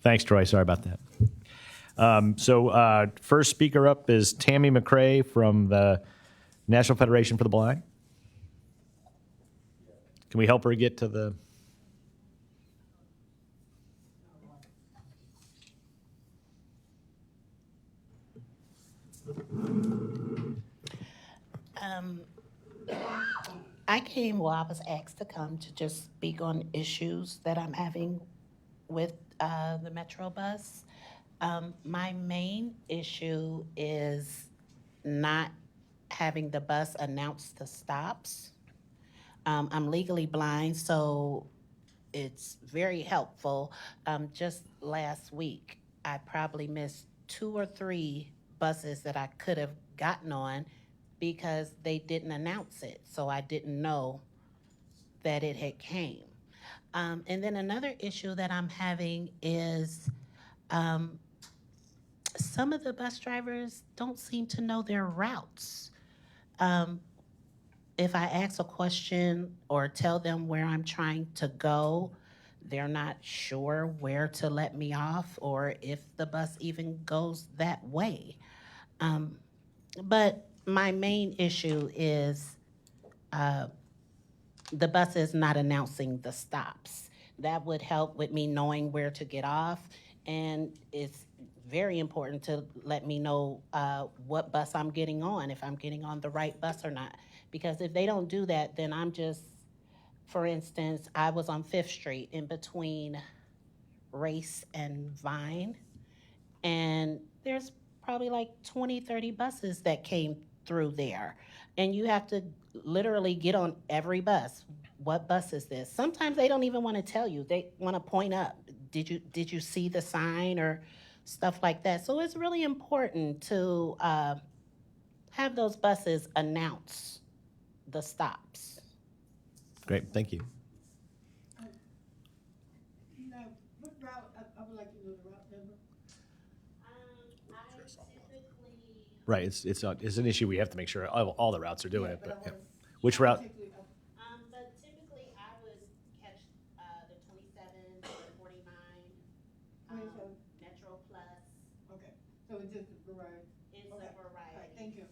Thanks, Troy. Sorry about that. First speaker up is Tammy McCrae from the National Federation for the Blind. Can we help her get to the... I was asked to come to just speak on issues that I'm having with the Metro bus. My main issue is not having the bus announce the stops. I'm legally blind, so it's very helpful. Just last week, I probably missed 2 or 3 buses that I could have gotten on because they didn't announce it, so I didn't know that it had came. And then another issue that I'm having is some of the bus drivers don't seem to know their routes. If I ask a question or tell them where I'm trying to go, they're not sure where to let me off or if the bus even goes that way. But my main issue is the bus is not announcing the stops. That would help with me knowing where to get off, and it's very important to let me know what bus I'm getting on, if I'm getting on the right bus or not. Because if they don't do that, then I'm just, for instance, I was on 5th Street in between Race and Vine, and there's probably like 20, 30 buses that came through there. And you have to literally get on every bus. What bus is this? Sometimes they don't even want to tell you. They want to point up. Did you see the sign or stuff like that? So it's really important to have those buses announce the stops. Great, thank you. Now, what route, I would like to know the route number. I typically... Right, it's an issue we have to make sure all the routes are doing it, but yeah. I Which route? But typically I would catch the 27, the 49, 27. Metro Plus. Okay, so it's just a variety. It's Okay. a variety. All right, thank you.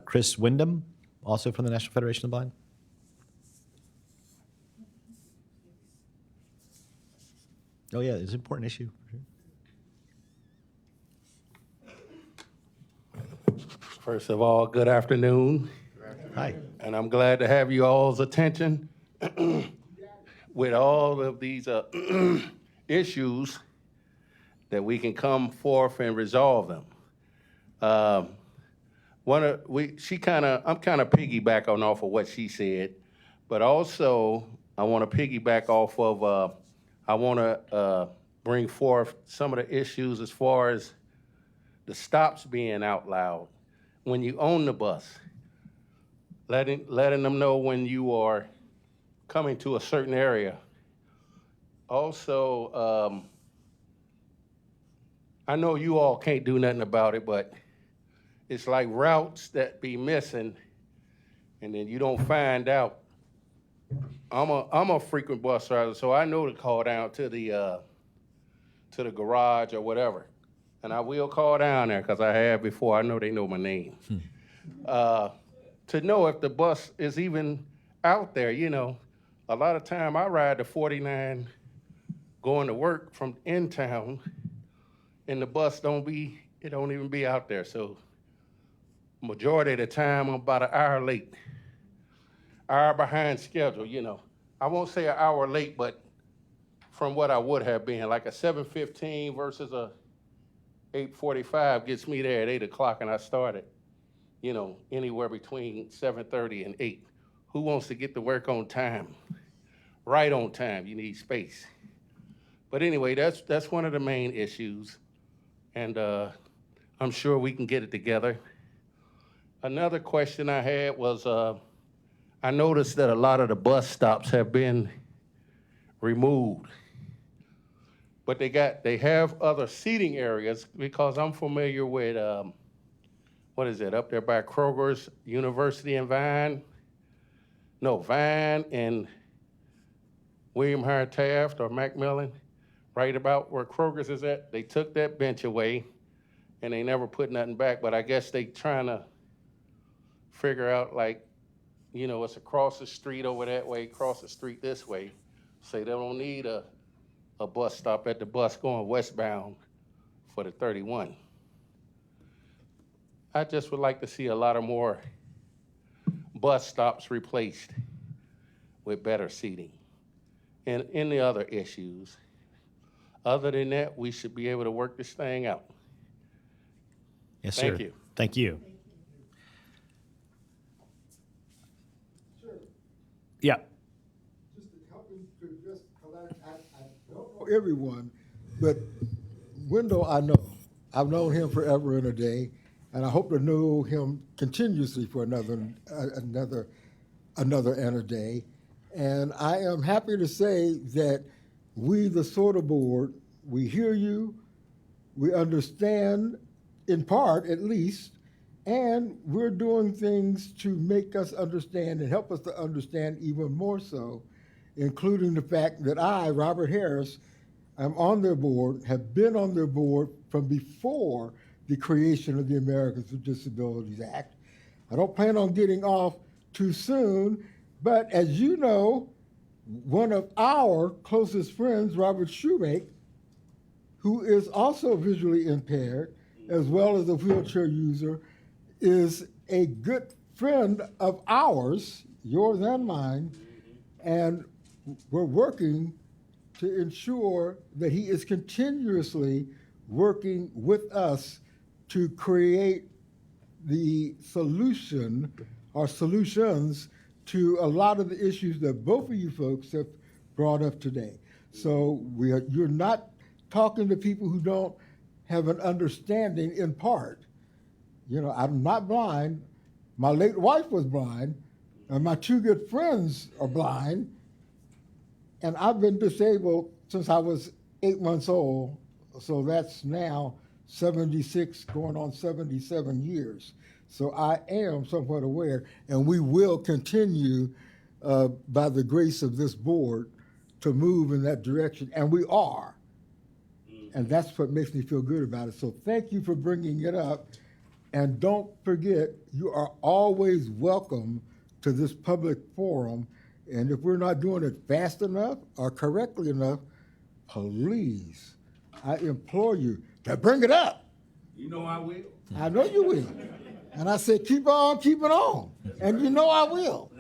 Chris Wyndham, also from the National Federation of the Blind. Oh yeah, it's an important issue. First of all, good afternoon. Hi. And I'm glad to have you all's attention with all of these issues that we can come forth and resolve them. I'm kind of piggybacking off of what she said, but also I want to piggyback off of, I want to bring forth some of the issues as far as the stops being out loud. When you own the bus, letting them know when you are coming to a certain area. Also, I know you all can't do nothing about it, but it's like routes that be missing, and then you don't find out. I'm a frequent bus driver, so I know to call down to the garage or whatever. And I will call down there because I have before. I know they know my name. To know if the bus is even out there, you know. A lot of time I ride the 49 going to work from in town, and the bus don't even be out there. So majority of the time I'm about an hour late, hour behind schedule, you know. I won't say an hour late, but from what I would have been, like a 7:15 versus a 8:45 gets me there at 8 o'clock, and I started, you know, anywhere between 7:30 and 8. Who wants to get to work on time? Right on time, you need space. But anyway, that's one of the main issues, and I'm sure we can get it together. Another question I had was, I noticed that a lot of the bus stops have been removed. But they have other seating areas because I'm familiar with, what is it, up there by Kroger's, University and Vine? No, Vine and William Howard Taft or Macmillan, right about where Kroger's is at, they took that bench away and they never put nothing back, but I guess they trying to figure out like, it's across the street over that way, across the street this way. Say they don't need a bus stop at the bus going westbound for the 31. I just would like to see a lot of more bus stops replaced with better seating. And any other issues. Other than that, we should be able to work this thing out. Yes, sir. Thank you. Thank you. Sure, Yeah. just to help me to address, because I don't know everyone, but Wendell I know. I've known him forever and a day, and I hope to know him continuously for another and a day. And I am happy to say that we, the SORTA board, we hear you, we understand, in part at least, and we're doing things to make us understand and help us to understand even more so, including the fact that I, Robert Harris, am on their board, have been on their board from before the creation of the Americans with Disabilities Act. I don't plan on getting off too soon, but as you know, one of our closest friends, Robert Shoemake, who is also visually impaired, as well as a wheelchair user, is a good friend of ours, yours and mine, and we're working to ensure that he is continuously working with us to create the solution or solutions to a lot of the issues that both of you folks have brought up today. So you're not talking to people who don't have an understanding in part. I'm not blind. My late wife was blind, and my two good friends are blind, and I've been disabled since I was 8 months old, so that's now 76 going on 77 years. So I am somewhat aware, and we will continue, by the grace of this board, to move in that direction, and we are. And that's what makes me feel good about it. So thank you for bringing it up, and don't forget, you are always welcome to this public forum, and if we're not doing it fast enough or correctly enough, please, I implore you to bring it up. You know I will. I know you will. And I said, keep on keeping on. And you know I will.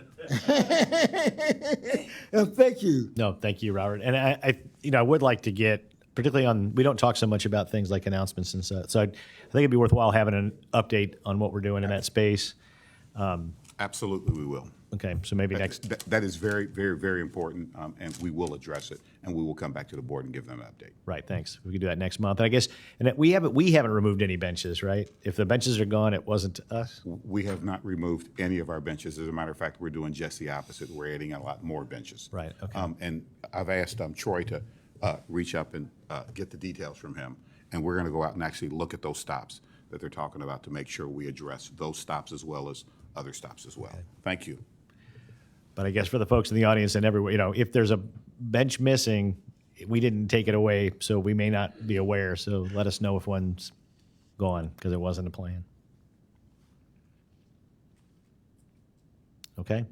And thank you. No, thank you, Robert. And I would like to get, particularly on, we don't talk so much about things like announcements and such. So I think it'd be worthwhile having an update on what we're doing in that space. Absolutely, we will. Okay, so maybe next. That is very, very, very important, and we will address it, and we will come back to the board and give them an update. Right, thanks. We could do that next month. And I guess, and we haven't removed any benches, right? If the benches are gone, it wasn't us. We have not removed any of our benches. As a matter of fact, we're doing just the opposite. We're adding a lot more benches. Right, okay. And I've asked Troy to reach up and get the details from him, and we're going to go out and actually look at those stops that they're talking about to make sure we address those stops as well as other stops as well. Okay. Thank you. But I guess for the folks in the audience and everywhere, if there's a bench missing, we didn't take it away, so we may not be aware. So let us know if one's gone, because it wasn't a plan. Okay?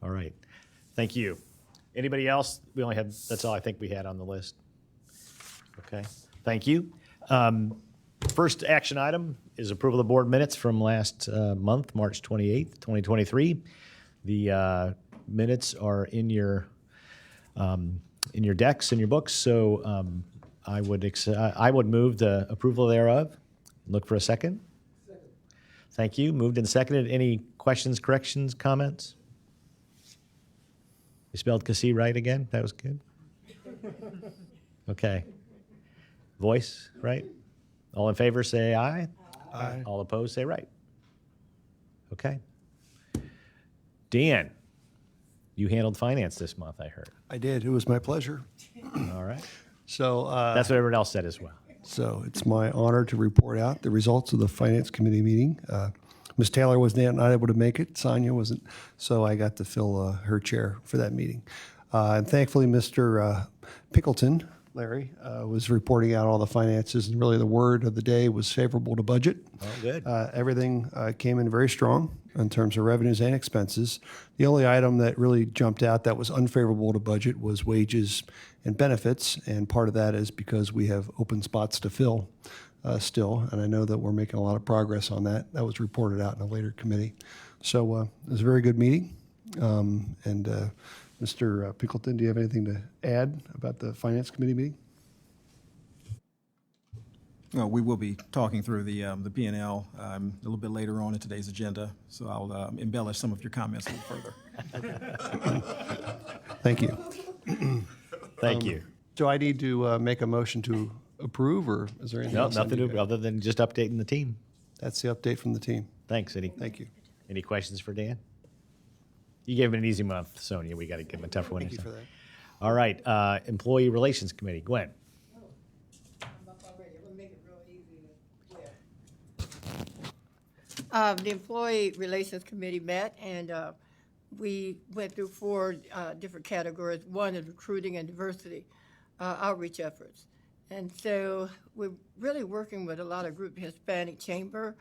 All right. Thank you. Anybody else? That's all I think we had on the list. Okay. Thank you. First action item is approval of the board minutes from last month, March 28th, 2023. The minutes are in your decks, in your books. So I would move the approval thereof. Look for a second. Second. Thank you. Moved and seconded. Any questions, corrections, comments? You spelled Cassie right again? That was good. Okay. Voice, right? All in favor, say aye. Aye. All opposed, say right. Okay. Dan, you handled finance this month, I heard. I did. It was my pleasure. All right. So That's what everyone else said as well. So it's my honor to report out the results of the Finance Committee meeting. Ms. Taylor was not able to make it. Sonia wasn't. So I got to fill her chair for that meeting. And thankfully, Mr. Pickleton, Larry, was reporting out all the finances, and really the word of the day was favorable to budget. Oh, good. Everything came in very strong in terms of revenues and expenses. The only item that really jumped out that was unfavorable to budget was wages and benefits, and part of that is because we have open spots to fill still, and I know that we're making a lot of progress on that. That was reported out in a later committee. So it was a very good meeting. Mr. Pickleton, do you have anything to add about the Finance Committee meeting? Well, we will be talking through the P&L a little bit later on in today's agenda, so I'll embellish some of your comments a little further. Thank you. Thank you. Do I need to make a motion to approve, or is there anything No, else? I nothing need to, to- other than just updating the team. That's the update from the team. Thanks, Eddie. Thank you. Any questions for Dan? You gave him an easy month, Sonia. We got to give him a tougher one. Thank you next for time. that. All right, Employee Relations Committee, Gwen. The Employee Relations Committee met, and we went through four different categories. One is recruiting and diversity outreach efforts. And so we're really working with a lot of groups, Hispanic Chamber,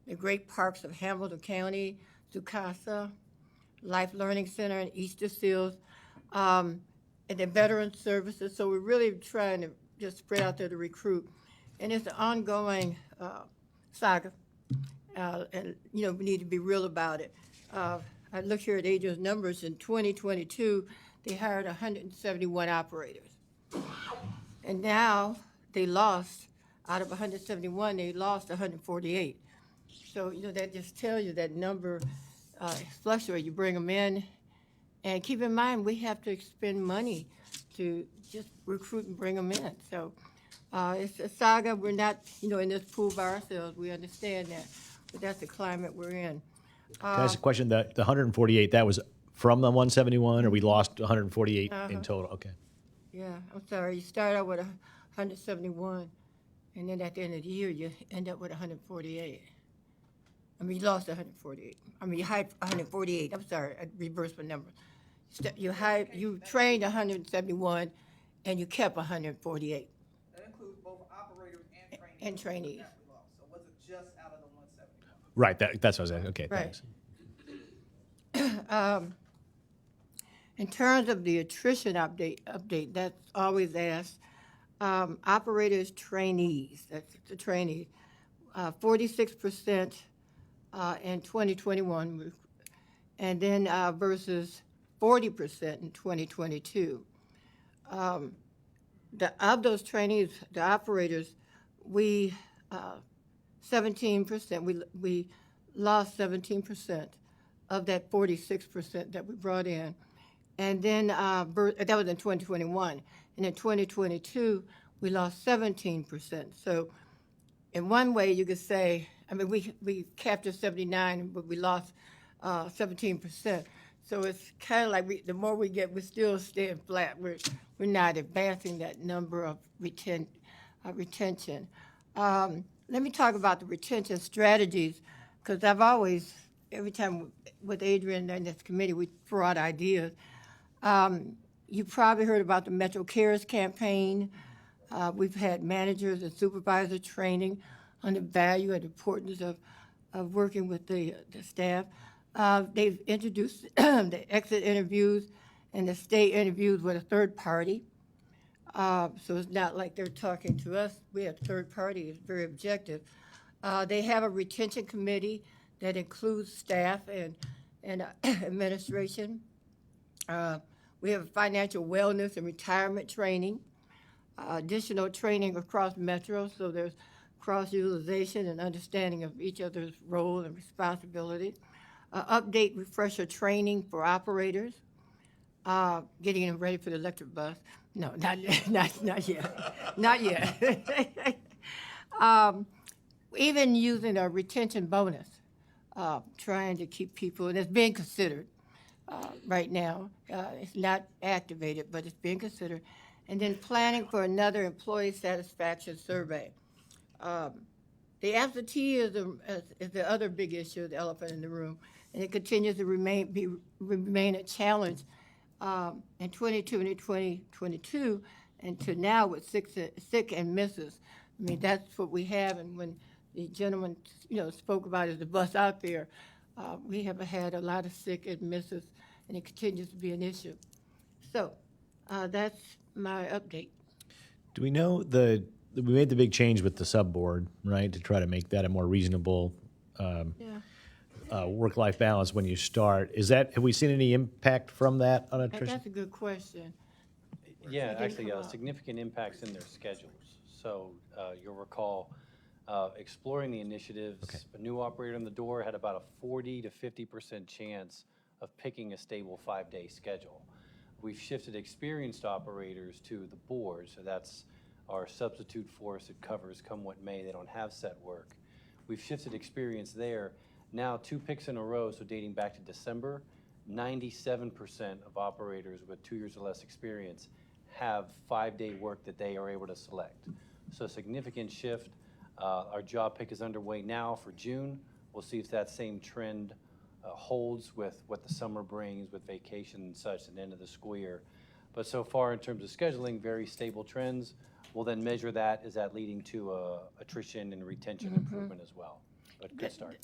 the Great Parks of Hamilton County, Tucasa, Life Learning Center, and Easter Seals, and the Veteran Services. So we're really trying to just spread out there to recruit. And it's an ongoing saga. And, you know, we need to be real about it. I look here at Adrian's numbers. In 2022, they hired 171 operators. And now they lost, out of 171, they lost 148. So, you know, that just tells you that number fluctuates. You bring them in, and keep in mind, we have to expend money to just recruit and bring them in. So it's a saga. We're not, you know, in this pool by ourselves. We understand that. But that's the climate we're in. Can I ask a question? The 148, that was from the 171, or we lost 148 in total? Okay. Yeah, I'm sorry. You start out with 171, and then at the end of the year, you end up with 148. I mean, you lost 148. I mean, you hired 148. I'm sorry, I reversed my number. You trained 171, and you kept 148. That includes both operators and trainees. And trainees. That we lost. So it wasn't just out of the 171. Right, that's what I was asking. Okay, Right. thanks. In terms of the attrition update, that's always asked. Operators, trainees, that's the trainees, 46% in 2021, and then versus 40% in 2022. Of those trainees, the operators, we 17%, we lost 17% of that 46% that we brought in. And then that was in 2021. And in 2022, we lost 17%. So in one way, you could say, I mean, we captured 79, but we lost 17%. So it's kind of like the more we get, we're still staying flat. We're not advancing that number of retention. Let me talk about the retention strategies, because I've always, every time with Adrian and this committee, we throw out ideas. You probably heard about the Metro Cares campaign. We've had managers and supervisor training on the value and importance of working with the staff. They've introduced the exit interviews and the stay interviews with a third party. So it's not like they're talking to us. We have third party. It's very objective. They have a retention committee that includes staff and administration. We have financial wellness and retirement training, additional training across Metro, so there's cross-utilization and understanding of each other's role and responsibility. Update refresher training for operators, getting them ready for the electric bus. No, not yet, not yet. Even using a retention bonus, trying to keep people, and it's being considered right now. It's not activated, but it's being considered. And then planning for another employee satisfaction survey. The absenteeism is the other big issue, the elephant in the room, and it continues to remain a challenge in 2020, 2022, and to now with sick and misses. I mean, that's what we have, and when the gentleman, spoke about is the bus out there, we have had a lot of sick and misses, and it continues to be an issue. So, that's my update. Do we know we made the big change with the sub board, right, to try to make that a more reasonable Yeah, work-life balance when you start? Have we seen any impact from that on attrition? that's a good question. Yeah, didn't actually, come up. significant impacts in their schedules. So you'll recall exploring the initiatives. Okay. A new operator on the door had about a 40 to 50% chance of picking a stable 5-day schedule. We've shifted experienced operators to the board, so that's our substitute force that covers come what may. They don't have set work. We've shifted experience there. Now 2 picks in a row, so dating back to December, 97% of operators with 2 years or less experience have 5-day work that they are able to select. So a significant shift. Our job pick is underway now for June. We'll see if that same trend holds with what the summer brings, with vacation and such at the end of the school year. But so far, in terms of scheduling, very stable trends. We'll then measure that. Is that leading to attrition and retention improvement as well? But good start.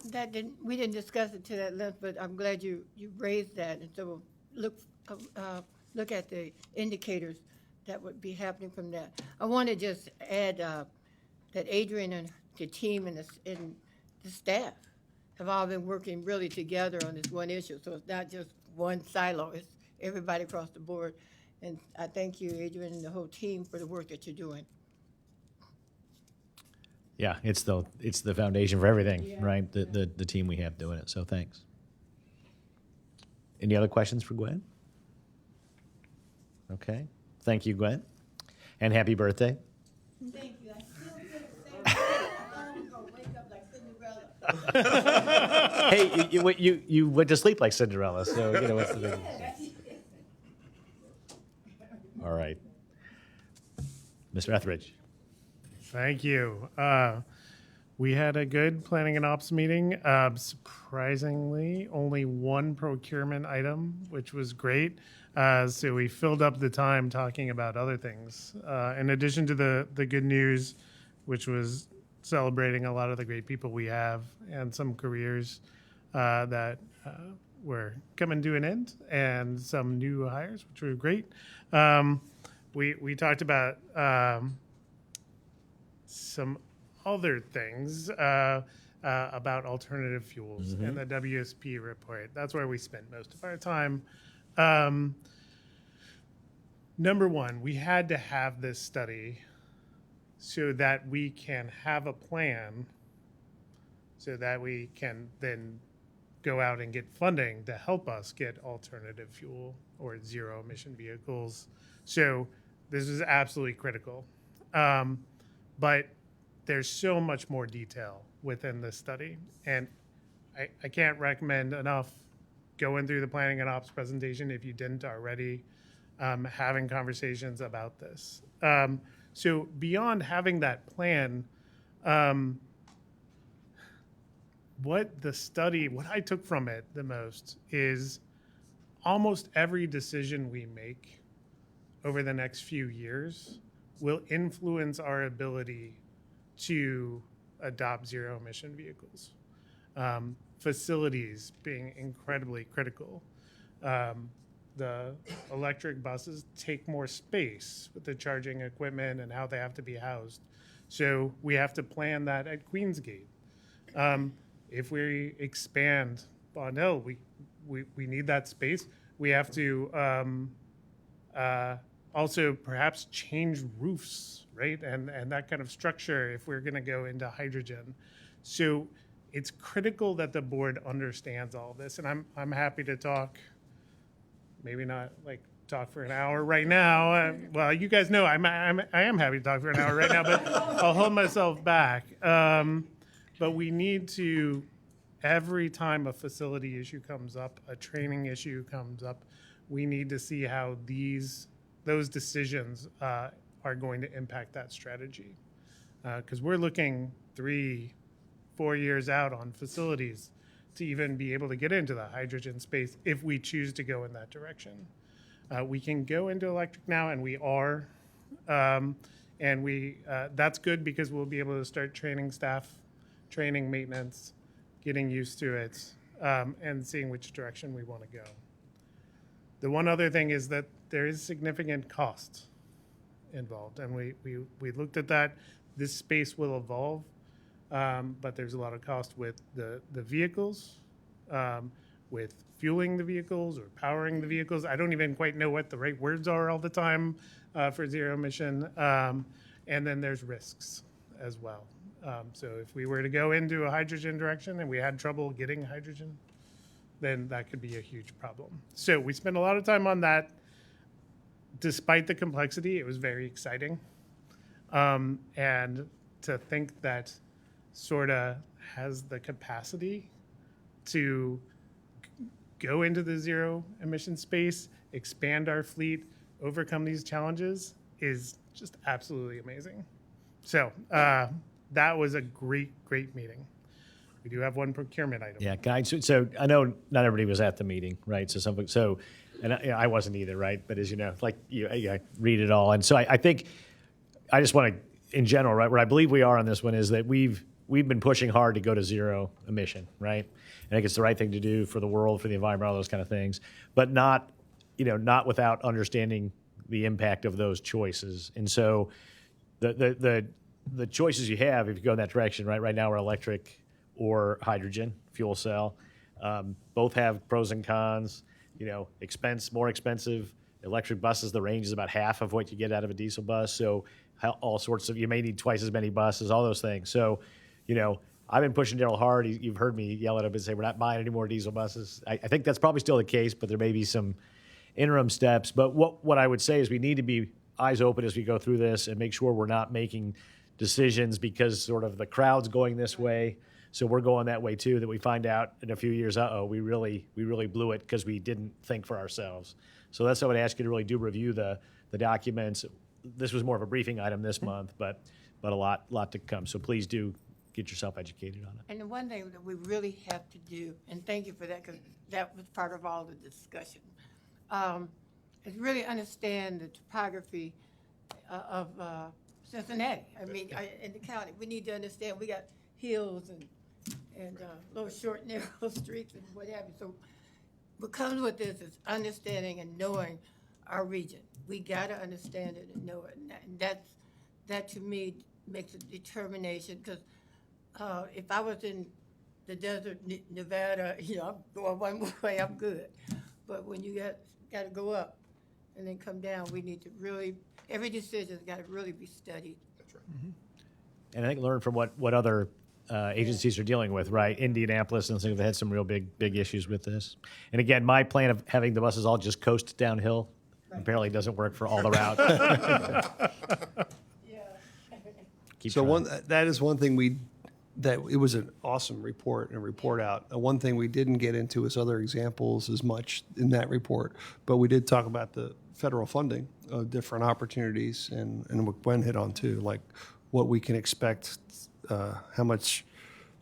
We didn't discuss it to that length, but I'm glad you raised that, and so we'll look at the indicators that would be happening from that. I want to just add that Adrian and the team and the staff have all been working really together on this one issue, so it's not just one silo, it's everybody across the board. And I thank you, Adrian, and the whole team for the work that you're doing. Yeah, it's the foundation for everything, right? The team we have doing it. So thanks. Any other questions for Gwen? Okay. Thank you, Gwen. And happy birthday. Thank you. I still feel the same way. I thought I was gonna wake up like Cinderella. Hey, you went to sleep like Cinderella, so what's the big All right. Mr. Etheridge. Thank you. We had a good planning and ops meeting. Surprisingly, only one procurement item, which was great. So we filled up the time talking about other things. In addition to the good news, which was celebrating a lot of the great people we have and some careers that were coming to an end, and some new hires, which were great. We talked about some other things about alternative fuels and the WSP report. That's where we spent most of our time. Number one, we had to have this study so that we can have a plan, so that we can then go out and get funding to help us get alternative fuel or zero emission vehicles. So this is absolutely critical. But there's so much more detail within this study. And I can't recommend enough going through the planning and ops presentation if you didn't already, having conversations about this. So beyond having that plan, what I took from it the most is almost every decision we make over the next few years will influence our ability to adopt zero emission vehicles. Facilities being incredibly critical. The electric buses take more space with the charging equipment and how they have to be housed. So we have to plan that at Queensgate. If we expand Bond Hill, we need that space. We have to also perhaps change roofs, right? And that kind of structure if we're going to go into hydrogen. So it's critical that the board understands all this. And I'm happy to talk, maybe not like talk for an hour right now. Well, you guys know I am happy to talk for an hour right now, but I'll hold myself back. But we need to, every time a facility issue comes up, a training issue comes up, we need to see how those decisions are going to impact that strategy. Because we're looking 3-4 years out on facilities to even be able to get into the hydrogen space if we choose to go in that direction. We can go into electric now, and we are. And that's good because we'll be able to start training staff, training maintenance, getting used to it, and seeing which direction we want to go. The one other thing is that there is significant cost involved, and we looked at that. This space will evolve, but there's a lot of cost with the vehicles, with fueling the vehicles or powering the vehicles. I don't even quite know what the right words are all the time for zero emission. And then there's risks as well. So if we were to go into a hydrogen direction and we had trouble getting hydrogen, then that could be a huge problem. So we spent a lot of time on that. Despite the complexity, it was very exciting. And to think that SORTA has the capacity to go into the zero emission space, expand our fleet, overcome these challenges is just absolutely amazing. So that was a great meeting. We do have one procurement item. Yeah, guys. So I know not everybody was at the meeting, right? And I wasn't either, right? But as you know, like I read it all, and so I think I just want to, in general, right, where I believe we are on this one is that we've been pushing hard to go to zero emission, right? I think it's the right thing to do for the world, for the environment, all those kind of things, but not without understanding the impact of those choices. And so the choices you have, if you go in that direction, right now we're electric or hydrogen fuel cell. Both have pros and cons. More expensive. Electric buses, the range is about half of what you get out of a diesel bus. So all sorts of, you may need twice as many buses, all those things. So, I've been pushing Daryl hard. You've heard me yell at him and say, we're not buying any more diesel buses. I think that's probably still the case, but there may be some interim steps. But what I would say is we need to be eyes open as we go through this and make sure we're not making decisions because sort of the crowd's going this way. So we're going that way too, that we find out in a few years, we really blew it because we didn't think for ourselves. So that's what I would ask you to really do, review the documents. This was more of a briefing item this month, but a lot to come. So please do get yourself educated on it. And the one thing that we really have to do, and thank you for that, because that was part of all the discussion, is really understand the topography of Cincinnati. I mean, in the county, we need to understand we got hills and little short, narrow streets and what have you. So what comes with this is understanding and knowing our region. We got to understand it and know it. And that to me makes a determination, because if I was in the desert, Nevada, I'm going one way, I'm good. But when you got to go up and then come down, we need to really, every decision's got to really be studied. That's right. And I think learn from what other agencies are dealing with, right? Indianapolis and things have had some real big issues with this. And again, my plan of having the buses all just coast downhill apparently doesn't work for all the routes. Keep trying. That is one thing that it was an awesome report and report out. One thing we didn't get into is other examples as much in that report, but we did talk about the federal funding of different opportunities and what Gwen hit on too, like what we can expect, how much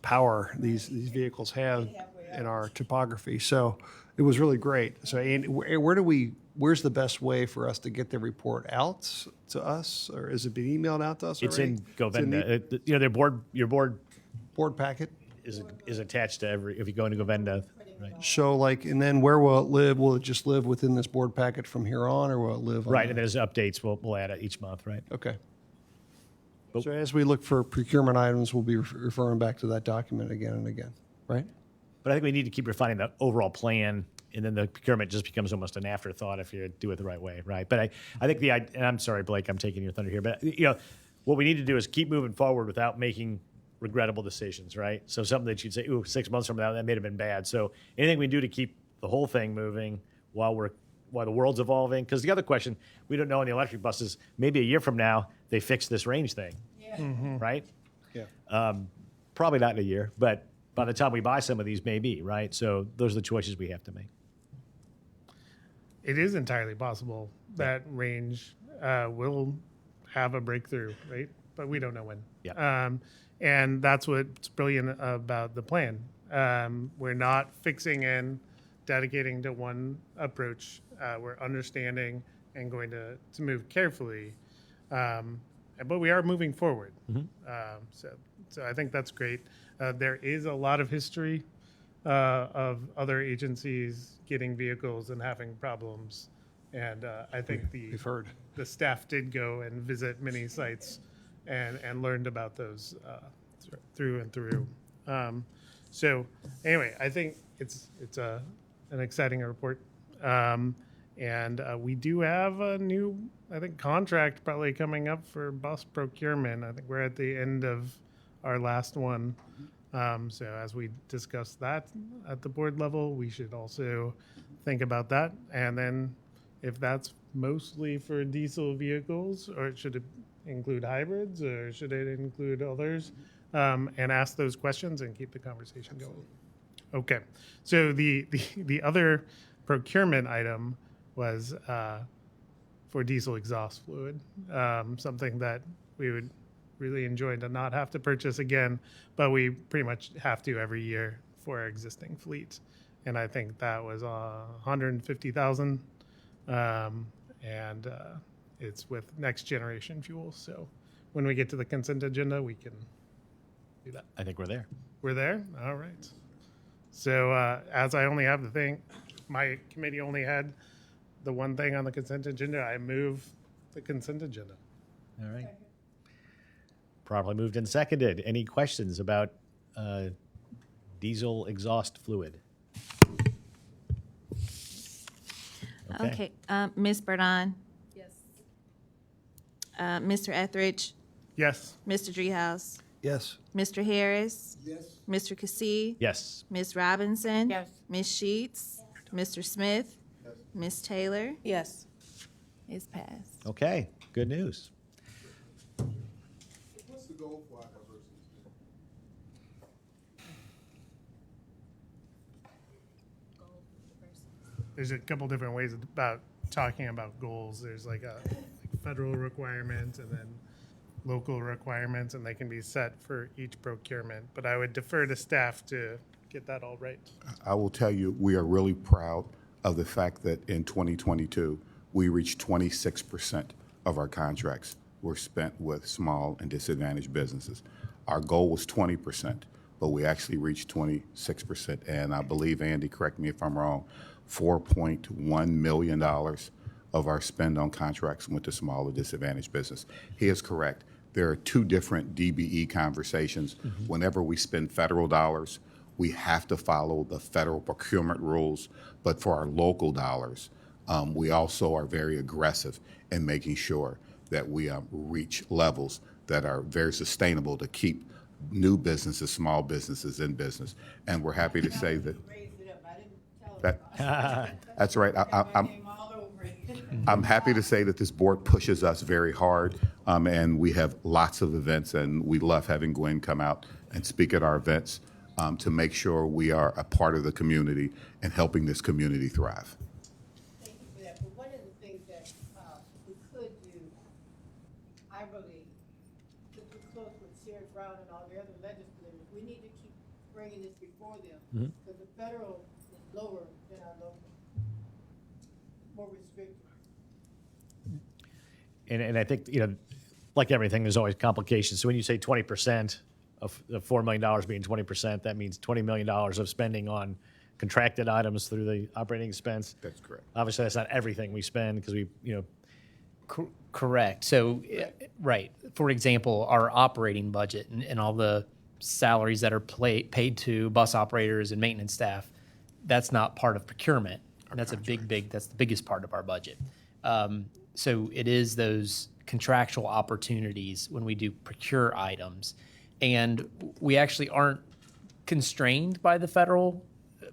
power these vehicles have in our topography. So it was really great. So Andy, where's the best way for us to get the report out to us, or is it being emailed out to us It's already? in Govenda. Your board packet? is attached to if you go into Govenda. Right. So and then where will it live? Will it just live within this board packet from here on, or will it live on Right, and there's updates we'll add each month, right? Okay. So as we look for procurement items, we'll be referring back to that document again and again, right? But I think we need to keep refining the overall plan, and then the procurement just becomes almost an afterthought if you do it the right way, right? But I think and I'm sorry, Blake, I'm taking your thunder here, but what we need to do is keep moving forward without making regrettable decisions, right? So something that you'd say, 6 months from now, that may have been bad. So anything we do to keep the whole thing moving while the world's evolving. Because the other question, we don't know on the electric buses, maybe a year from now, they fix this range thing, right? Yeah. Probably not in a year, but by the time we buy some of these, maybe, right? So those are the choices we have to make. It is entirely possible that range will have a breakthrough, right? But we don't know when. Yeah. And that's what's brilliant about the plan. We're not fixing in dedicating to one approach. We're understanding and going to move carefully, but we are moving forward. So I think that's great. There is a lot of history of other agencies getting vehicles and having problems, and I think We've heard. the staff did go and visit many sites and learned about those through and through. So anyway, I think it's an exciting report. And we do have a new, I think, contract probably coming up for bus procurement. I think we're at the end of our last one. So as we discuss that at the board level, we should also think about that. And then if that's mostly for diesel vehicles, or should it include hybrids, or should it include others? And ask those questions and keep the conversation going. Okay, so the other procurement item was for diesel exhaust fluid, something that we would really enjoy to not have to purchase again, but we pretty much have to every year for our existing fleet. And I think that was $150,000, and it's with next generation fuel. So when we get to the consent agenda, we can do that. I think we're there. We're there? All right. So as I only have the thing, my committee only had the one thing on the consent agenda, I move the consent agenda. All right. Properly moved and seconded. Any questions about diesel exhaust fluid? Okay, Ms. Burdon? Yes. Mr. Etheridge? Yes. Mr. Dreehouse? Yes. Mr. Harris? Yes. Mr. Cassie? Yes. Ms. Robinson? Yes. Ms. Sheets? Mr. Smith? Ms. Taylor? Yes. It's passed. Okay, good news. What's the goal for our diversity? There's a couple different ways about talking about goals. There's like a federal requirement and then local requirements, and they can be set for each procurement. But I would defer to staff to get that all right. I will tell you, we are really proud of the fact that in 2022, we reached 26% of our contracts were spent with small and disadvantaged businesses. Our goal was 20%, but we actually reached 26%. And I believe, Andy, correct me if I'm wrong, $4.1 million of our spend on contracts went to small or disadvantaged business. He is correct. There are two different DBE conversations. Whenever we spend federal dollars, we have to follow the federal procurement rules. But for our local dollars, we also are very aggressive in making sure that we reach levels that are very sustainable to keep new businesses, small businesses in business. And we're happy to say that. Raised it up. I didn't tell That, that's right. I came all over it. I'm happy to say that this board pushes us very hard, and we have lots of events, and we love having Gwen come out and speak at our events to make sure we are a part of the community and helping this community thrive. Thank you for that. But one of the things that we could do, I believe, to be close with Sheriff Brown and all the other legislators, we need to keep bringing this before them, because the federal is lower than our local, more restricted. And I think, like everything, there's always complications. So when you say 20% of $4 million being 20%, that means $20 million of spending on contracted items through the operating expense. That's correct. Obviously, that's not everything we spend because we, Correct. So, right. For example, our operating budget and all the salaries that are paid to bus operators and maintenance staff, that's not part of procurement. And that's that's the biggest part of our budget. So it is those contractual opportunities when we do procure items. And we actually aren't constrained by the federal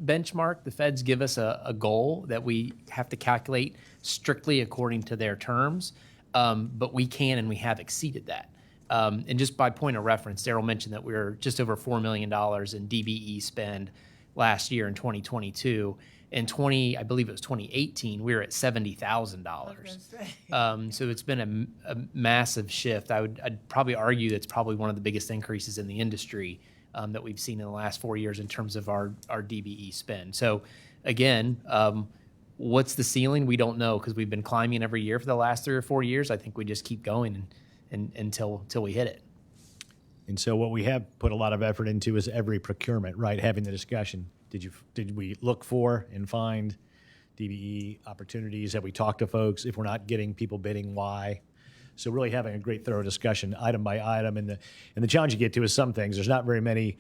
benchmark. The feds give us a goal that we have to calculate strictly according to their terms. But we can and we have exceeded that. And just by point of reference, Daryl mentioned that we were just over $4 million in DBE spend last year in 2022. In I believe it was 2018, we were at $70,000. So it's been a massive shift. I'd probably argue that's probably one of the biggest increases in the industry that we've seen in the last 4 years in terms of our DBE spend. So again, what's the ceiling? We don't know because we've been climbing every year for the last 3 or 4 years. I think we just keep going until we hit it. And so what we have put a lot of effort into is every procurement, right? Having the discussion. Did we look for and find DBE opportunities? Have we talked to folks? If we're not getting people bidding, why? So really having a great thorough discussion item by item. And the challenge you get to is some things. There's not very many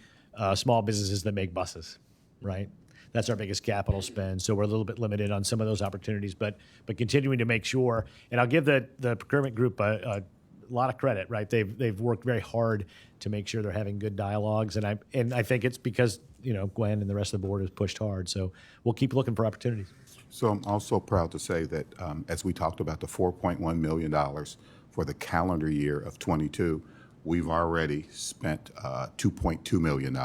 small businesses that make buses, right? That's our biggest capital spend. So we're a little bit limited on some of those opportunities, but continuing to make sure, and I'll give the procurement group a lot of credit, right? They've worked very hard to make sure they're having good dialogues, and I think it's because Gwen and the rest of the board has pushed hard. So we'll keep looking for opportunities. So I'm also proud to say that as we talked about the $4.1 million for the calendar year of '22, we've already spent $2.2 million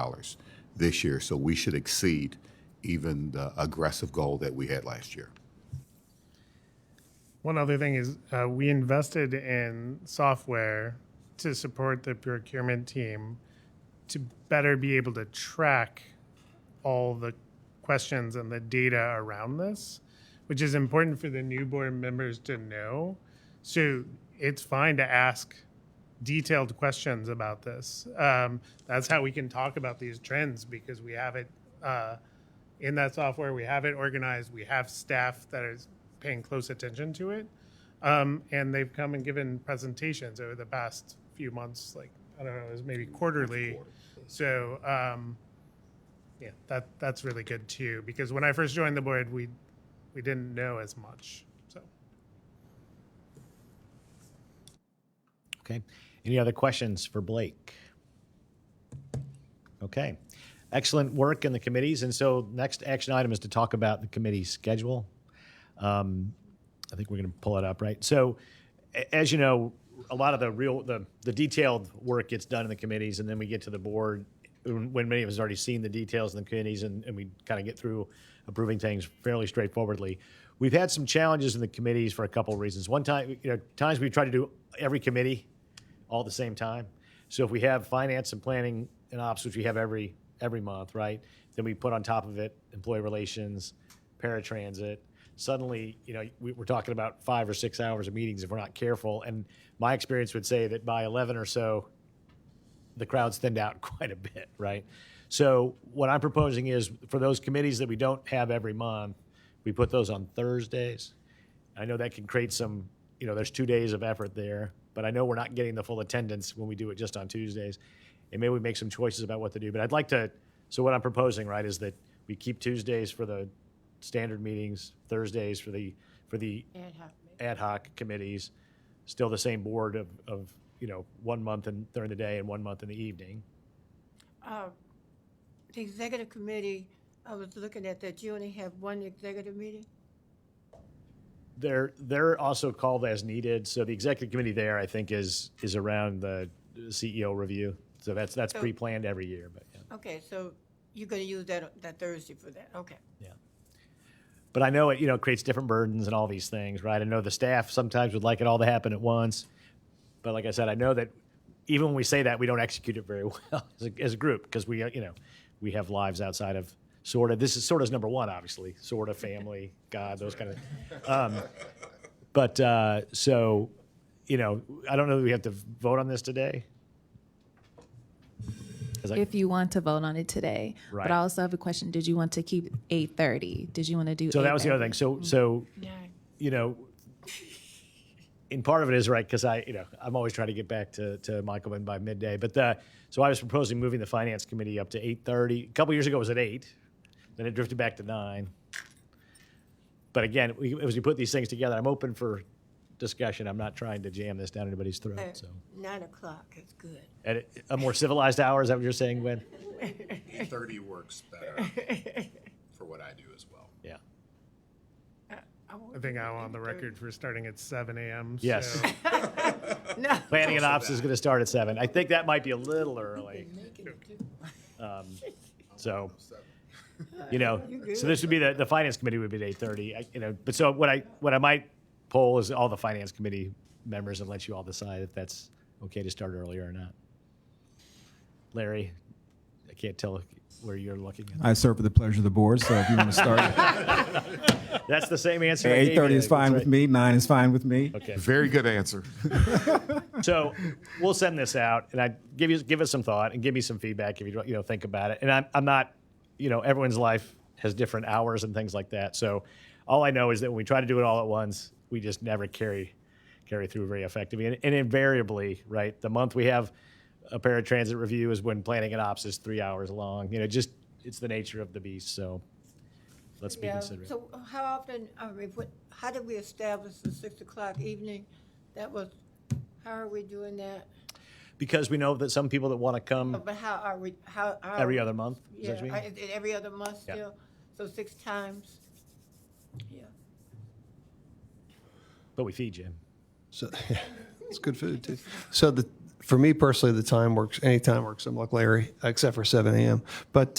this year. So we should exceed even the aggressive goal that we had last year. One other thing is we invested in software to support the procurement team to better be able to track all the questions and the data around this, which is important for the new board members to know. So it's fine to ask detailed questions about this. That's how we can talk about these trends, because we have it in that software, we have it organized, we have staff that is paying close attention to it. And they've come and given presentations over the past few months, like, I don't know, it was maybe quarterly. So, yeah, that's really good too, because when I first joined the board, we didn't know as much, so. Okay. Any other questions for Blake? Okay. Excellent work in the committees. And so next action item is to talk about the committee schedule. I think we're going to pull it up, right? So as you know, a lot of the detailed work gets done in the committees, and then we get to the board when many of us have already seen the details in the committees, and we kind of get through approving things fairly straightforwardly. We've had some challenges in the committees for a couple of reasons. One time, times we try to do every committee all at the same time. So if we have finance and planning and ops, which we have every month, right? Then we put on top of it employee relations, paratransit. Suddenly, we're talking about 5 or 6 hours of meetings if we're not careful. And my experience would say that by 11 or so, the crowd's thinned out quite a bit, right? So what I'm proposing is for those committees that we don't have every month, we put those on Thursdays. I know that can create some, there's 2 days of effort there, but I know we're not getting the full attendance when we do it just on Tuesdays. And maybe we make some choices about what to do. But I'd like to, so what I'm proposing, right, is that we keep Tuesdays for the standard meetings, Thursdays for the ad hoc committees, still the same board of 1 month during the day and 1 month in the evening. The executive committee, I was looking at that, you only have one executive meeting? They're also called as needed. So the executive committee there, I think, is around the CEO review. So that's pre-planned every year. But yeah. Okay, so you're going to use that Thursday for that, okay. Yeah. But I know it, creates different burdens and all these things, right? I know the staff sometimes would like it all to happen at once. But like I said, I know that even when we say that, we don't execute it very well as a group, because we have lives outside of SORTA. This is SORTA's number one, obviously. SORTA, family, God, those kind of. So, I don't know that we have to vote on this today. If you want to vote on it today. Right. But I also have a question. Did you want to keep 8:30? Did you want to do So that was the other thing. So in part of it is right, because I'm always trying to get back to Michael by midday. But so I was proposing moving the finance committee up to 8:30. A couple years ago it was at 8. Then it drifted back to 9. But again, as we put these things together, I'm open for discussion. I'm not trying to jam this down anybody's throat. So 9 o'clock is good. at a more civilized hour, is that what you're saying, Gwen? 8:30 works better for what I do as well. Yeah. I think I'm on the record for starting at 7 a.m. Yes. So. No. Planning and ops is going to start at 7. I think that might be a little early. So this would be the finance committee would be at 8:30. But so what I might poll is all the finance committee members and let you all decide if that's okay to start earlier or not. Larry, I can't tell where you're looking at. I serve at the pleasure of the board, so if you want to start, That's the same answer. I gave 8:30 you. is fine That's with me, 9 is fine with me. Okay. Very good answer. So we'll send this out, and I give us some thought and give me some feedback if you think about it. And I'm not, everyone's life has different hours and things like that. So all I know is that when we try to do it all at once, we just never carry through very effectively. And invariably, right, the month we have a paratransit review is when planning and ops is 3 hours long. It's the nature of the beast. So let's be considerate. So how often, how did we establish the 6 o'clock evening? How are we doing that? Because we know that some people that want to come But how are we, every other month. Is Yeah, that what you mean? is it every other month Yeah. still? So 6 times? Yeah. But we feed you. So it's good food too. So for me personally, the time works. Any time works. I'm like Larry, except for 7 a.m. But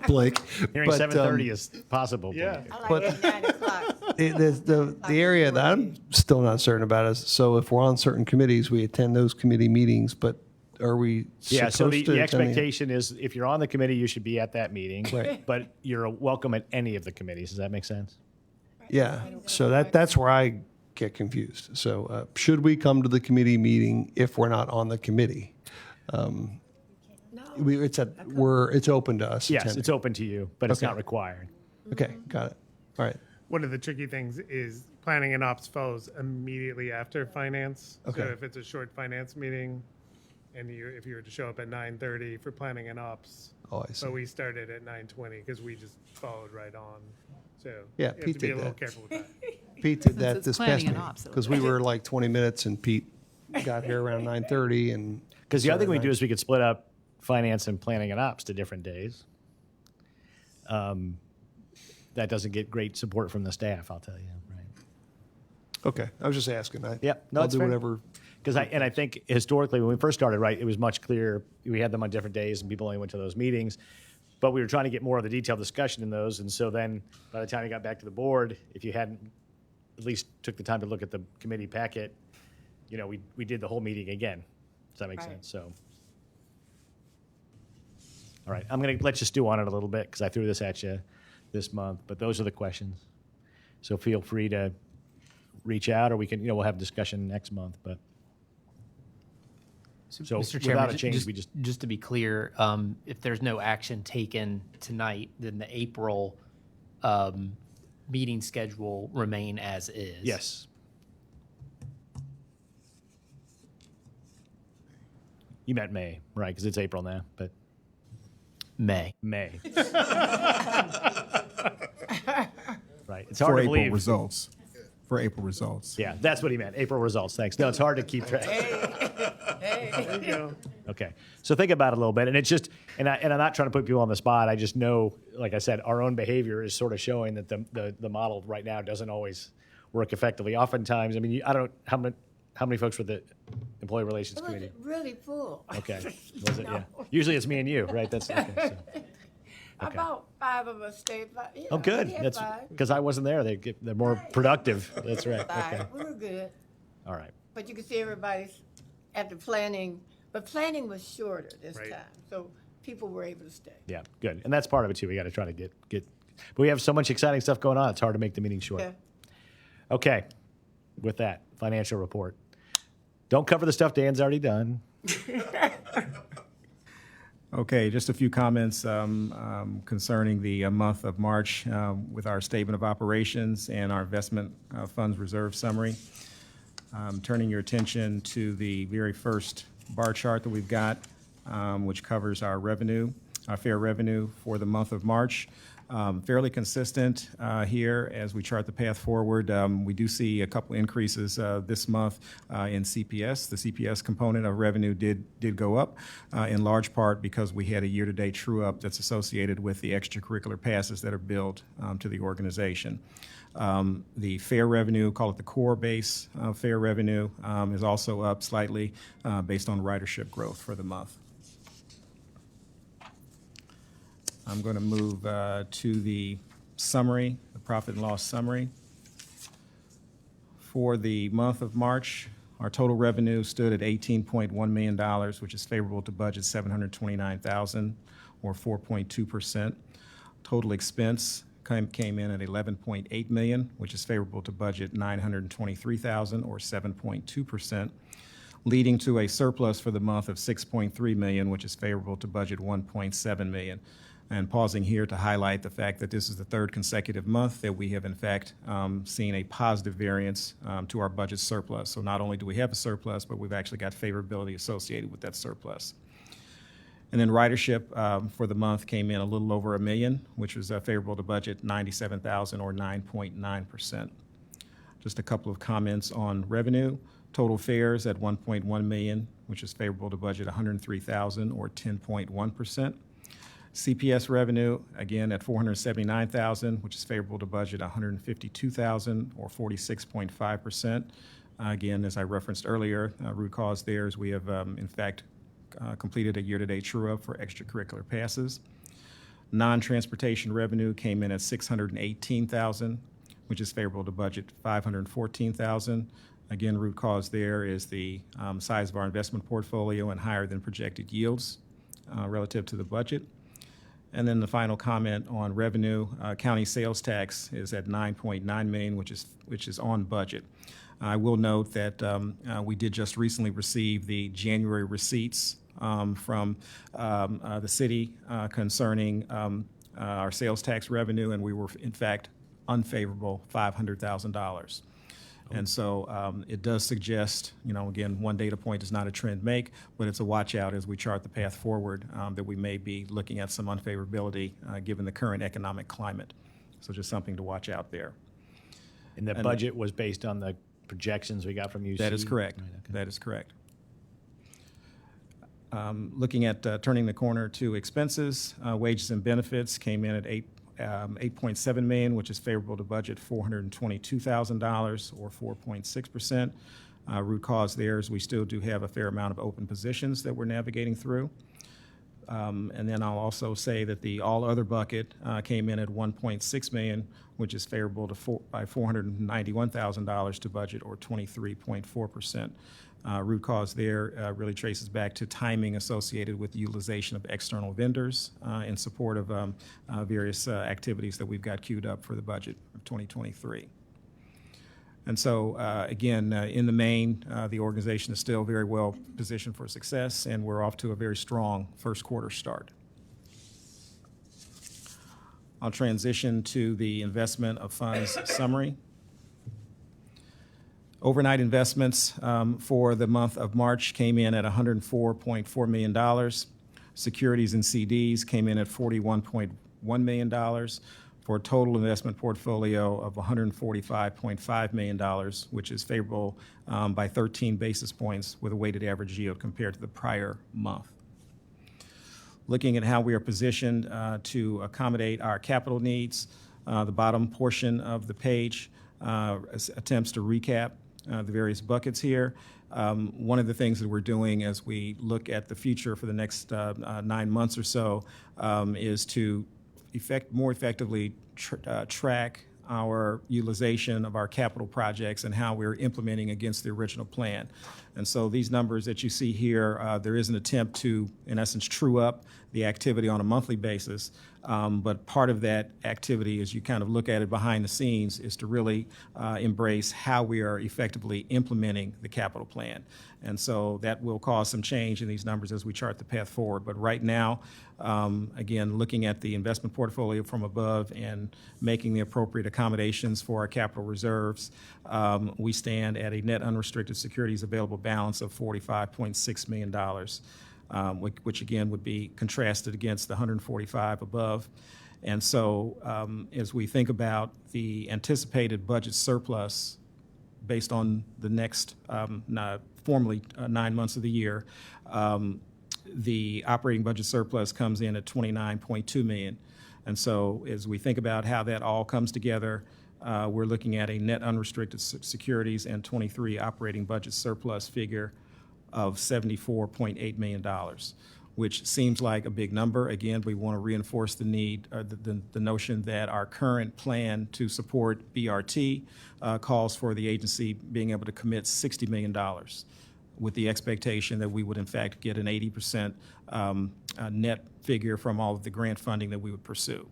Blake. Hearing but, 7:30 is possible. Yeah. I like it at 9 o'clock. the area that I'm still not certain about is, so if we're on certain committees, we attend those committee meetings, but are we Yeah, so supposed to the attend expectation is if you're on the committee, you should be at that meeting. Right. But you're welcome at any of the committees. Does that make sense? Yeah, so that's where I get confused. So should we come to the committee meeting if we're not on the committee? It's open to us. Yes, attending. it's open to you, but it's Okay. not required. Okay, got it. All right. One of the tricky things is planning and ops follows immediately after finance. Okay. So if it's a short finance meeting, and if you were to show up at 9:30 for planning and ops, Oh, I see. but we started at 9:20 because we just followed right on. So Yeah, you have Pete to be did a little that. careful with that. Pete did Since that it's this planning past and meeting ops, it because was- we were like 20 minutes and Pete got here around 9:30 and. Because the other thing we started do is we could split up finance and planning and ops to different days. That doesn't get great support from the staff, I'll tell you. Right? Okay, I was just asking. Yep. No, I'll it's do fair. whatever. Because I think historically when we first started, right, it was much clearer. We had them on different days and people only went to those meetings. But we were trying to get more of the detailed discussion in those. And so then by the time you got back to the board, if you hadn't at least took the time to look at the committee packet, we did the whole meeting again. Does that make Right. sense? So, all right, I'm going to let you stew on it a little bit because I threw this at you this month. But those are the questions. So feel free to reach out, or we can, we'll have discussion next month. But So Mr. without Chairman, a change, we just to be clear, if there's no action taken tonight, then the April meeting schedule remain as is. yes. You meant May, right? Because it's April now, but May. May. Right. It's For hard to April believe. results. For April results. Yeah, that's what he meant. April results. Thanks. No, it's hard to keep track. There you go. Okay. So think about it a little bit. And it's just, and I'm not trying to put people on the spot. I just know, like I said, our own behavior is sort of showing that the model right now doesn't always work effectively. Oftentimes, I mean, I don't, how many folks were the Employee Relations It was Committee? really full. Okay. Was it? Yeah. No. Usually it's me and you, right? That's okay. So. Okay. About 5 of us stayed. Oh, good. We had That's 5. because I wasn't there. They're more productive. That's right. Okay. 5. We were good. All right. But you could see everybody's after planning, but planning was shorter this Right. time. So people were able to stay. Yeah. Good. And that's part of it too. We got to try to get. But we have so much exciting stuff going on. It's hard to make the meeting short. Yeah. Okay. With that, financial report. Don't cover the stuff Dan's already done. Okay, just a few comments concerning the month of March with our statement of operations and our investment funds reserve summary. Turning your attention to the very first bar chart that we've got, which covers our revenue, our fair revenue for the month of March. Fairly consistent here as we chart the path forward. We do see a couple increases this month in CPS. The CPS component of revenue did go up in large part because we had a year-to-date true-up that's associated with the extracurricular passes that are billed to the organization. The fair revenue, call it the core base fair revenue, is also up slightly based on ridership growth for the month. I'm going to move to the summary, the profit and loss summary. For the month of March, our total revenue stood at $18.1 million, which is favorable to budget $729,000, or 4.2%. Total expense came in at $11.8 million, which is favorable to budget $923,000, or 7.2%, leading to a surplus for the month of $6.3 million, which is favorable to budget $1.7 million. And pausing here to highlight the fact that this is the third consecutive month that we have in fact seen a positive variance to our budget surplus. So not only do we have a surplus, but we've actually got favorability associated with that surplus. And then ridership for the month came in a little over $1 million, which was favorable to budget $97,000, or 9.9%. Just a couple of comments on revenue. Total fares at $1.1 million, which is favorable to budget $103,000, or 10.1%. CPS revenue, again, at $479,000, which is favorable to budget $152,000, or 46.5%. Again, as I referenced earlier, root cause there is we have, in fact, completed a year-to-date true-up for extracurricular passes. Non-transportation revenue came in at $618,000, which is favorable to budget $514,000. Again, root cause there is the size of our investment portfolio and higher than projected yields relative to the budget. And then the final comment on revenue, county sales tax is at $9.9 million, which is on budget. I will note that we did just recently receive the January receipts from the city concerning our sales tax revenue, and we were in fact unfavorable $500,000. And so it does suggest, again, one data point does not a trend make, but it's a watch out as we chart the path forward that we may be looking at some unfavorability given the current economic climate. So just something to watch out there. And the budget was based on the projections we got from UC? That is correct. Right, okay. That is correct. Looking at turning the corner to expenses, wages and benefits came in at $8.7 million, which is favorable to budget $422,000, or 4.6%. Root cause there is we still do have a fair amount of open positions that we're navigating through. And then I'll also say that the all other bucket came in at $1.6 million, which is favorable to by $491,000 to budget, or 23.4%. Root cause there really traces back to timing associated with the utilization of external vendors in support of various activities that we've got queued up for the budget of 2023. And so, again, in the main, the organization is still very well positioned for success, and we're off to a very strong first quarter start. I'll transition to the investment of funds summary. Overnight investments for the month of March came in at $104.4 million. Securities and CDs came in at $41.1 million for a total investment portfolio of $145.5 million, which is favorable by 13 basis points with a weighted average yield compared to the prior month. Looking at how we are positioned to accommodate our capital needs, the bottom portion of the page attempts to recap the various buckets here. One of the things that we're doing as we look at the future for the next 9 months or so is to more effectively track our utilization of our capital projects and how we're implementing against the original plan. And so these numbers that you see here, there is an attempt to, in essence, true up the activity on a monthly basis. But part of that activity, as you kind of look at it behind the scenes, is to really embrace how we are effectively implementing the capital plan. And so that will cause some change in these numbers as we chart the path forward. But right now, again, looking at the investment portfolio from above and making the appropriate accommodations for our capital reserves, we stand at a net unrestricted securities available balance of $45.6 million, which again would be contrasted against the 145 above. And so as we think about the anticipated budget surplus based on the next formally 9 months of the year, the operating budget surplus comes in at $29.2 million. And so as we think about how that all comes together, we're looking at a net unrestricted securities and 23 operating budget surplus figure of $74.8 million. which seems like a big number. Again, we want to reinforce the need, or the notion that our current plan to support BRT calls for the agency being able to commit $60 million, with the expectation that we would in fact get an 80% net figure from all of the grant funding that we would pursue.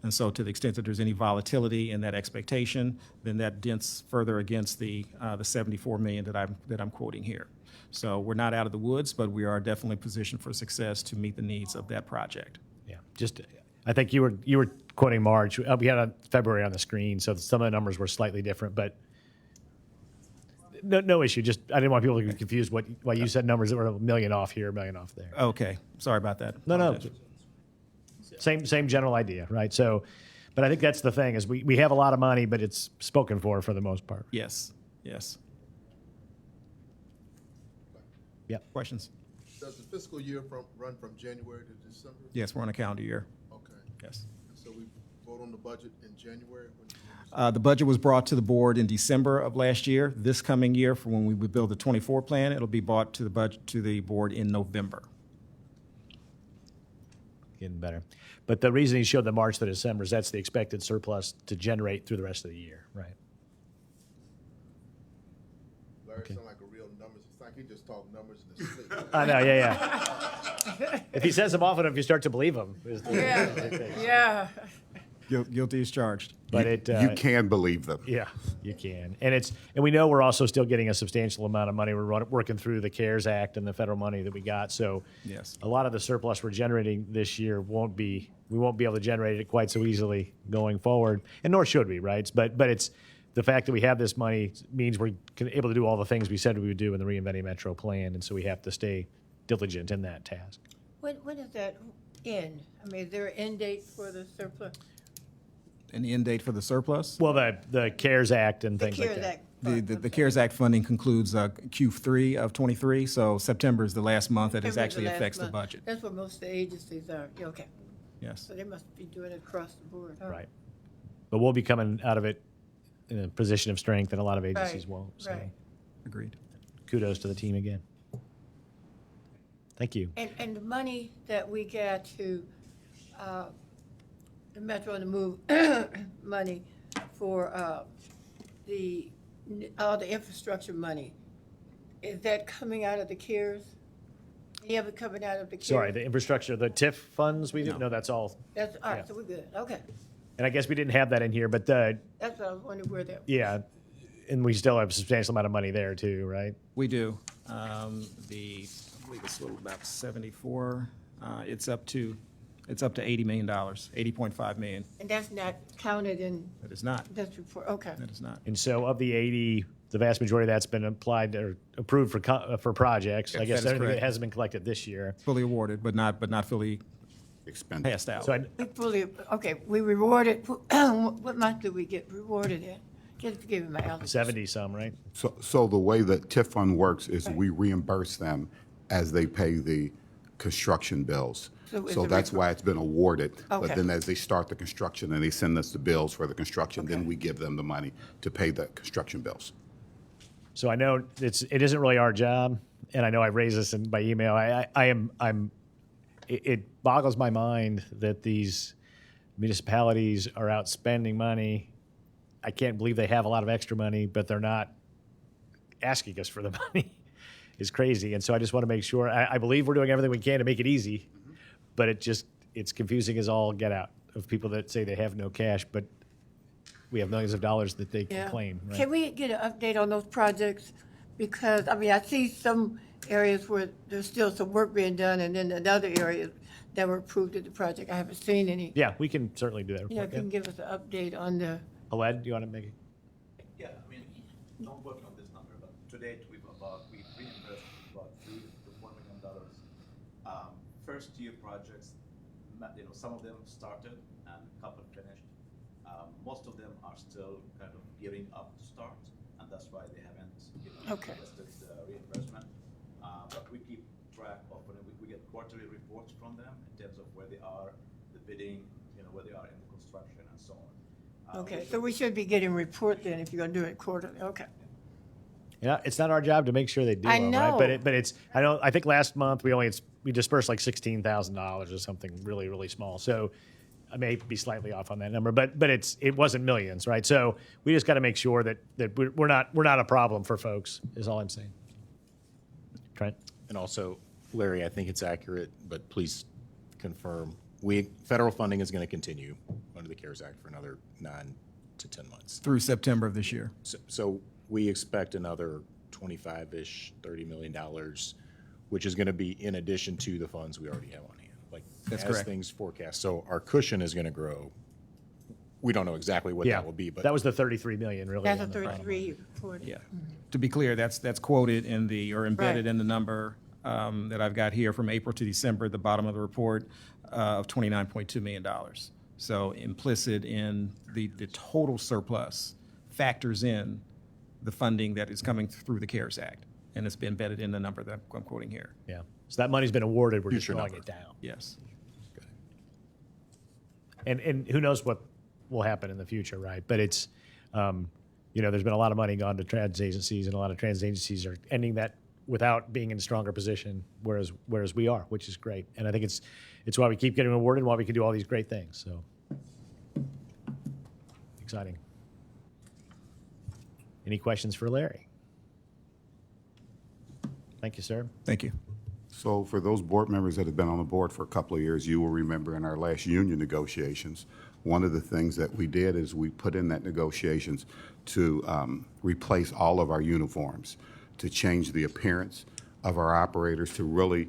And so to the extent that there's any volatility in that expectation, then that dents further against the 74 million that I'm quoting here. So we're not out of the woods, but we are definitely positioned for success to meet the needs of that project. Yeah, just, I think you were quoting March. We had February on the screen, so some of the numbers were slightly different, but no issue. Just, I didn't want people to be confused why you said numbers that were $1 million off here, $1 million off there. Okay, sorry about that. No. Same general idea, right? So, but I think that's the thing is we have a lot of money, but it's spoken for the most part. Yes. Yeah. Questions? Does the fiscal year run from January to December? Yes, we're on a calendar year. Okay. Yes. So we vote on the budget in January? The budget was brought to the board in December of last year. This coming year, for when we would build the 24 plan, it'll be brought to the board in November. Getting better. But the reason he showed the March to December is that's the expected surplus to generate through the rest of the year, right? Larry sound like a real numbers. It's like he just talked numbers in his sleep. I know, yeah. If he says them often enough, you start to believe him. Yeah. Guilty as charged. But You can believe them. Yeah, you can. And we know we're also still getting a substantial amount of money. We're working through the CARES Act and the federal money that we got. So Yes. a lot of the surplus we're generating this year we won't be able to generate it quite so easily going forward. And nor should we, right? But it's the fact that we have this money means we're able to do all the things we said we would do in the Reinventing Metro plan. And so we have to stay diligent in that task. When does that end? I mean, is there an end date for the surplus? An end date for the surplus? Well, the CARES Act and things like CARES that. Act. The CARES Act funding concludes Q3 of '23, so September is the last month that it September's the actually last affects the month. budget. That's what most of the agencies are. Yeah, okay. Yes. So they must be doing it across the board. Huh? Right. But we'll be coming out of it in a position of strength, and a lot of agencies Right, won't. So right. Agreed. kudos to the team again. Thank you. And the money that we get to the Metro and the Move money for all the infrastructure money, is that coming out of the CARES? Any of it coming out of the CARES? Sorry, the infrastructure, the TIF funds we do? No. No, that's all. That's, all right, yeah. so we're good. Okay. And I guess we didn't have that in here, but That's what I was wondering where that. yeah, and we still have a substantial amount of money there too, right? We do. I believe it's a little about 74. It's up to $80 million, $80.5 million. And that's not counted in That is not. this report. Okay. That is not. And so of the 80, the vast majority of that's been applied or approved for projects. I Yes, guess that is everything that correct. hasn't been collected this year. Fully awarded, but not fully Expended. passed out. So We fully, okay, we rewarded, what month did we get rewarded in? Just give me my algebra. 70 some, right? So the way that TIF fund works is we reimburse them as they pay the construction bills. So is So it that's why it's been awarded. Okay. But then as they start the construction and they send us the bills for the construction, then we give them the money to pay the construction bills. So I know it isn't really our job, and I know I raised this by email. It boggles my mind that these municipalities are out spending money. I can't believe they have a lot of extra money, but they're not asking us for the money. It's crazy, and so I just want to make sure. I believe we're doing everything we can to make it easy, but it's confusing as all get out of people that say they have no cash, but we have millions of dollars that they can Yeah. claim. Right? Can we get an update on those projects? Because, I mean, I see some areas where there's still some work being done, and then in other areas that were approved of the project. I haven't seen any. Yeah, we can certainly do that. You know, can you give us an update on the, Aled, do you want to make it? Yeah, I mean, not working on this number, but to date, we reimbursed about $3 to $4 million. First year projects, some of them started and a couple finished. Most of them are still kind of gearing up to start, and that's why they haven't Okay. requested the reimbursement. But we keep track of when we get quarterly reports from them in terms of where they are, the bidding, where they are in the construction and so on. okay, so we should be getting a report then if you're gonna do it quarterly, okay. Yeah, it's not our job to make sure they do I them, know. right? But it's I think last month we only we dispersed like $16,000 or something really, really small. So I may be slightly off on that number, but it wasn't millions, right? So we just got to make sure that we're not a problem for folks. Is all I'm saying. Trent. And also, Larry, I think it's accurate, but please confirm. Federal funding is going to continue under the CARES Act for another 9 to 10 months. Through September of this year. So we expect another 25-ish, $30 million, which is going to be in addition to the funds we already have on hand. Like, That's as correct. things forecast. So our cushion is going to grow. We don't know exactly what that will be, but that was the 33 million, really. That's a on the bottom line. 33, 40. Yeah. To be clear, that's quoted in or embedded Right. in the number that I've got here from April to December at the bottom of the report of $29.2 million. So implicit in the total surplus factors in the funding that is coming through the CARES Act. And it's been embedded in the number that I'm quoting here. Yeah. So that money's been awarded. We're just Future drawing number. it down. Yes. And who knows what will happen in the future, right? But it's, there's been a lot of money gone to trans agencies, and a lot of trans agencies are ending that without being in a stronger position, whereas we are, which is great. And I think it's why we keep getting awarded and why we can do all these great things. So exciting. Any questions for Larry? Thank you, sir. Thank you. So for those board members that have been on the board for a couple of years, you will remember in our last union negotiations, one of the things that we did is we put in that negotiations to replace all of our uniforms, to change the appearance of our operators, to really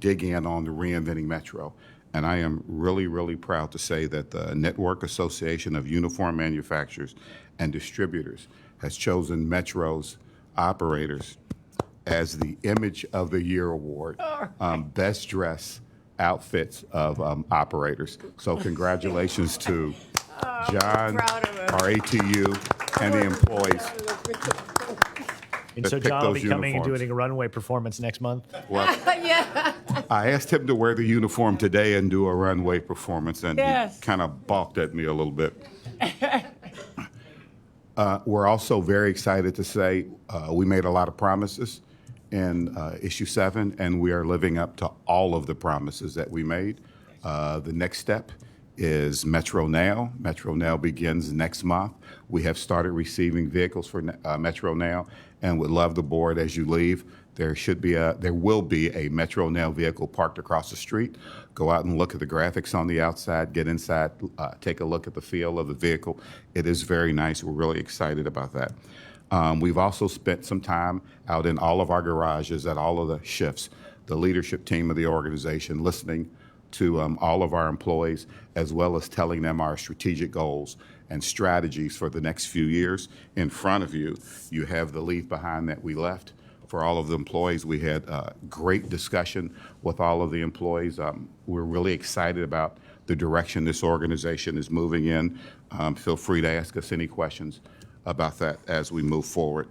dig in on the reinventing Metro. And I am really, really proud to say that the Network Association of Uniform Manufacturers and Distributors has chosen Metro's operators as the Image of the Year Award, Best Dress Outfits of Operators. So congratulations to John, proud of us. our ATU, and the employees. And that so picked John will those be coming and uniforms. doing a runway performance next month. Well, Yeah. I asked him to wear the uniform today and do a runway performance, and Yes. he kind of balked at me a little bit. We're also very excited to say we made a lot of promises in issue 7, and we are living up to all of the promises that we made. The next step is Metro Now. Metro Now begins next month. We have started receiving vehicles for Metro Now, and would love the board as you leave. There will be a Metro Now vehicle parked across the street. Go out and look at the graphics on the outside, get inside, take a look at the feel of the vehicle. It is very nice. We're really excited about that. We've also spent some time out in all of our garages at all of the shifts, the leadership team of the organization, listening to all of our employees, as well as telling them our strategic goals and strategies for the next few years. In front of you, you have the leave behind that we left. For all of the employees, we had great discussion with all of the employees. We're really excited about the direction this organization is moving in. Feel free to ask us any questions about that as we move forward.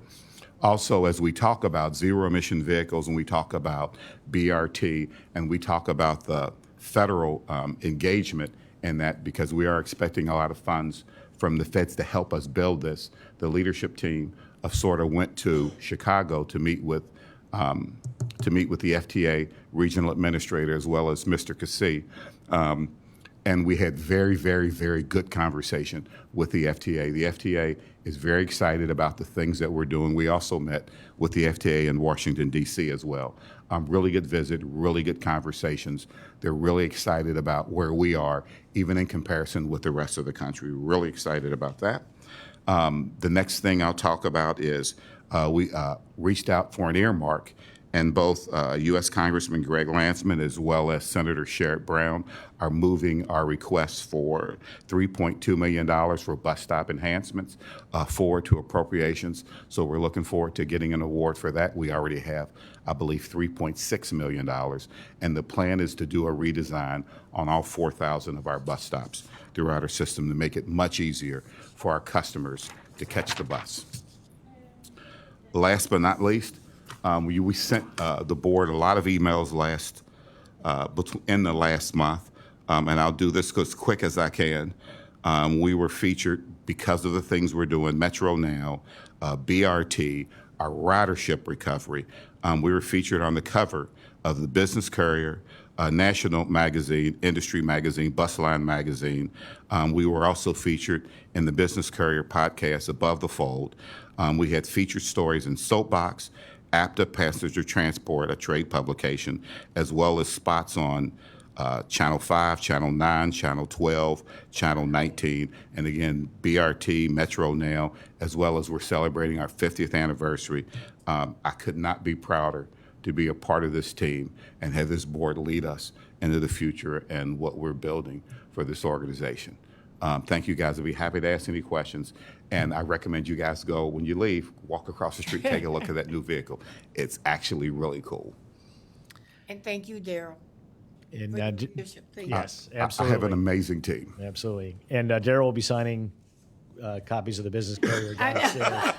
Also, as we talk about zero-emission vehicles and we talk about BRT and we talk about the federal engagement in that, because we are expecting a lot of funds from the feds to help us build this, the leadership team of SORTA went to Chicago to meet with the FTA regional administrator as well as Mr. Cassie. And we had very, very, very good conversation with the FTA. The FTA is very excited about the things that we're doing. We also met with the FTA in Washington, D.C. as well. Really good visit, really good conversations. They're really excited about where we are, even in comparison with the rest of the country. Really excited about that. The next thing I'll talk about is we reached out for an earmark, and both U.S. Congressman Greg Landsman as well as Senator Sherrod Brown are moving our requests for $3.2 million for bus stop enhancements forward to appropriations. So we're looking forward to getting an award for that. We already have, I believe, $3.6 million. And the plan is to do a redesign on all 4,000 of our bus stops throughout our system to make it much easier for our customers to catch the bus. Last but not least, we sent the board a lot of emails in the last month, and I'll do this as quick as I can. We were featured because of the things we're doing, Metro Now, BRT, our ridership recovery. We were featured on the cover of the Business Courier, National Magazine, Industry Magazine, Busline Magazine. We were also featured in the Business Courier podcast, Above the Fold. We had featured stories in Soapbox, APTA Passenger Transport, a trade publication, as well as spots on Channel 5, Channel 9, Channel 12, Channel 19, and again, BRT, Metro Now, as well as we're celebrating our 50th anniversary. I could not be prouder to be a part of this team and have this board lead us into the future and what we're building for this organization. Thank you guys. I'll be happy to ask any questions. And I recommend you guys go, when you leave, walk across the street, take a look at that new vehicle. It's actually really cool. And thank you, Daryl. And for your leadership. Thank you. yes, I absolutely. have an amazing team. Absolutely. And Daryl will be signing copies of the Business Courier downstairs.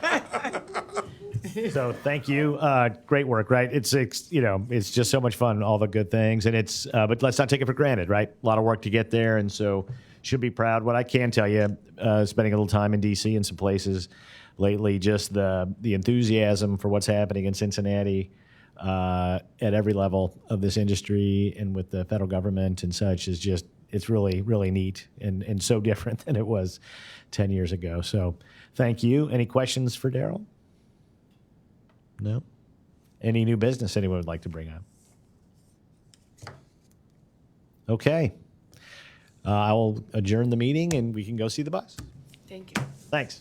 So thank you. Great work, right? It's just so much fun, all the good things, and it's but let's not take it for granted, right? A lot of work to get there, and so should be proud. What I can tell you, spending a little time in D.C. and some places lately, just the enthusiasm for what's happening in Cincinnati at every level of this industry and with the federal government and such is just, it's really, really neat and so different than it was 10 years ago. So thank you. Any questions for Daryl? No? Any new business anyone would like to bring up? Okay. I will adjourn the meeting and we can go see the bus. Thank you. Thanks.